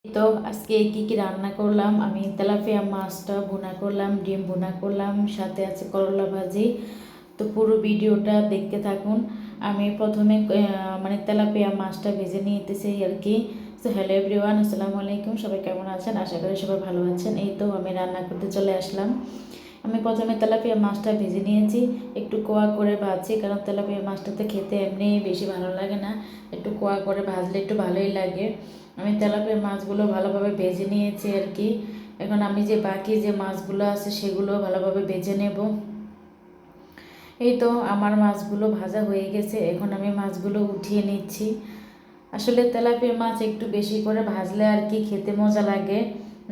তো আজকে কি কি রান্না করলাম, আমি তেলাপিয়া মাছটা ভুনা করলাম, ডিম ভুনা করলাম, সাথে আছে করলা ভাজি। তো পুরো ভিডিওটা দেখতে থাকুন। আমি প্রথমে মানে তেলাপিয়া মাছটা ভেজে নিতেছি আর কি। তো হ্যালো এভরিওয়ান, আসসালামু আলাইকুম। সবাই কেমন আছেন? আশা করি সবাই ভালো আছেন। এই তো আমি রান্না করতে চলে আসলাম। আমি প্রথমে তেলাপিয়া মাছটা ভেজে নিয়েছি, একটু কোয়া করে ভাজছি, কারণ তেলাপিয়া মাছটাতে খেতে এমনি বেশি ভালো লাগে না, একটু কোয়া করে ভাজলে একটু ভালোই লাগে। আমি তেলাপিয়া মাছগুলো ভালোভাবে ভেজে নিয়েছি আর কি। এখন আমি যে বাকি যে মাছগুলো আছে সেগুলো ভালোভাবে ভেজে নেব। এই তো আমার মাছগুলো ভাজা হয়ে গেছে, এখন আমি মাছগুলো উঠিয়ে নিচ্ছি। আসলে তেলাপিয়া মাছ একটু বেশি করে ভাজলে আর কি খেতে মজা লাগে,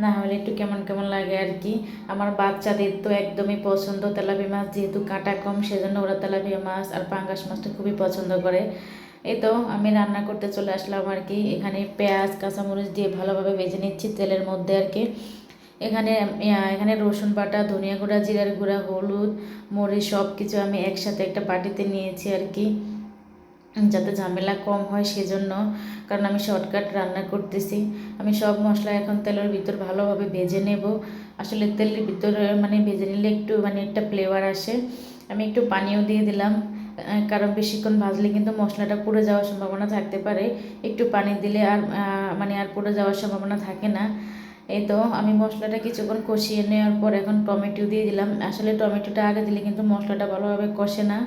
না হলে একটু কেমন কেমন লাগে আর কি। আমার বাচ্চাদের তো একদমই পছন্দ তেলাপিয়া মাছ, যেহেতু কাঁটা কম সেজন্য ওরা তেলাপিয়া মাছ আর পাঙ্গাস মাছটা খুবই পছন্দ করে। এই তো আমি রান্না করতে চলে আসলাম আর কি। এখানে পেঁয়াজ কাঁচামরিচ দিয়ে ভালোভাবে ভেজে নিচ্ছি তেলের মধ্যে আর কি। এখানে এখানে রসুন বাটা, ধনিয়া গুঁড়া, জিরার গুঁড়া, হলুদ, মরিচ সব কিছু আমি একসাথে একটা বাটিতে নিয়েছি আর কি, যাতে ঝামেলা কম হয় সেজন্য, কারণ আমি শর্টকাট রান্না করতেছি। আমি সব মশলা এখন তেলের ভিতর ভালোভাবে ভেজে নেব। আসলে তেলের ভিতরে মানে ভেজে নিলে একটু মানে একটা ফ্লেভার আসে। আমি একটু পানিও দিয়ে দিলাম, কারণ বেশিক্ষণ ভাজলে কিন্তু মশলাটা পুড়ে যাওয়ার সম্ভাবনা থাকতে পারে। একটু পানি দিলে আর মানে আর পুড়ে যাওয়ার সম্ভাবনা থাকে না। এই তো আমি মশলাটা কিছুক্ষণ কষিয়ে নেওয়ার পর এখন টমেটো দিয়ে দিলাম। আসলে টমেটোটা আগে দিলে কিন্তু মশলাটা ভালোভাবে কষে না।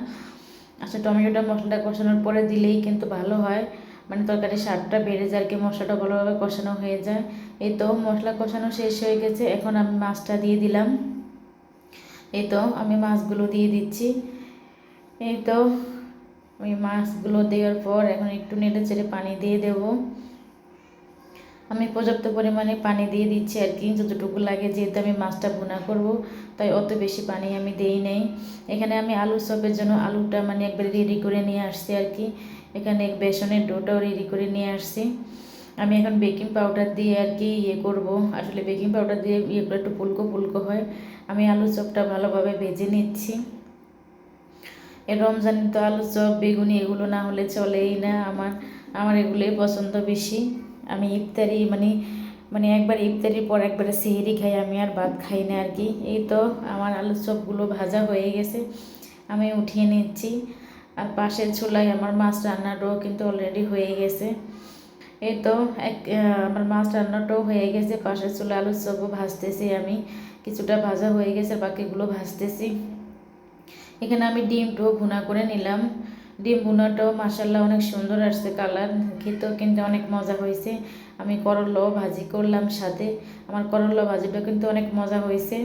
আচ্ছা, টমেটোটা মশলাটা কষানোর পরে দিলেই কিন্তু ভালো হয়, মানে তরকারির স্বাদটা বেড়ে যায় আর কি, মশলাটা ভালোভাবে কষানো হয়ে যায়। এই তো মশলা কষানো শেষ হয়ে গেছে, এখন আমি মাছটা দিয়ে দিলাম। এই তো আমি মাছগুলো দিয়ে দিচ্ছি। এই তো আমি মাছগুলো দেওয়ার পর এখন একটু নেড়ে চেড়ে পানি দিয়ে দেবো। আমি পর্যাপ্ত পরিমাণে পানি দিয়ে দিচ্ছি আর কি, যতটুকু লাগে, যেহেতু আমি মাছটা ভুনা করব তাই অত বেশি পানি আমি দেই নাই। এখানে আমি আলু চপের জন্য আলুটা মানে একবারে রেডি করে নিয়ে আসছি আর কি। এখানে বেসনের ডোটাও রেডি করে নিয়ে আসছি। আমি এখন বেকিং পাউডার দিয়ে আর কি করব। আসলে বেকিং পাউডার দিয়ে করে একটু ফুলকো ফুলকো হয়। আমি আলু চপটা ভালোভাবে ভেজে নিচ্ছি। এ রমজান তো আলু চপ বেগুনি এগুলো না হলে চলেই না, আমার আমার এগুলোই পছন্দ বেশি। আমি ইফতারি মানে মানে একবার ইফতারির পর একবারে সেহরি খাই, আমি আর ভাত খাই না আর কি। এই তো আমার আলু চপগুলো ভাজা হয়ে গেছে, আমি উঠিয়ে নিচ্ছি। আর পাশের চুলায় আমার মাছ রান্নাটাও কিন্তু অলরেডি হয়ে গেছে। এই তো আমার মাছ রান্নাটাও হয়ে গেছে, পাশের চুলা আলু চপও ভাজতেছি আমি। কিছুটা ভাজা হয়ে গেছে, বাকিগুলো ভাজতেছি। এখানে আমি ডিমটাও ভুনা করে নিলাম। ডিম ভুনাটাও মাসাল্লাহ অনেক সুন্দর আসছে কালার, খেতেও কিন্তু অনেক মজা হয়েছে। আমি করলাও ভাজি করলাম সাথে, আমার করলা ভাজিটাও কিন্তু অনেক মজা হয়েছে।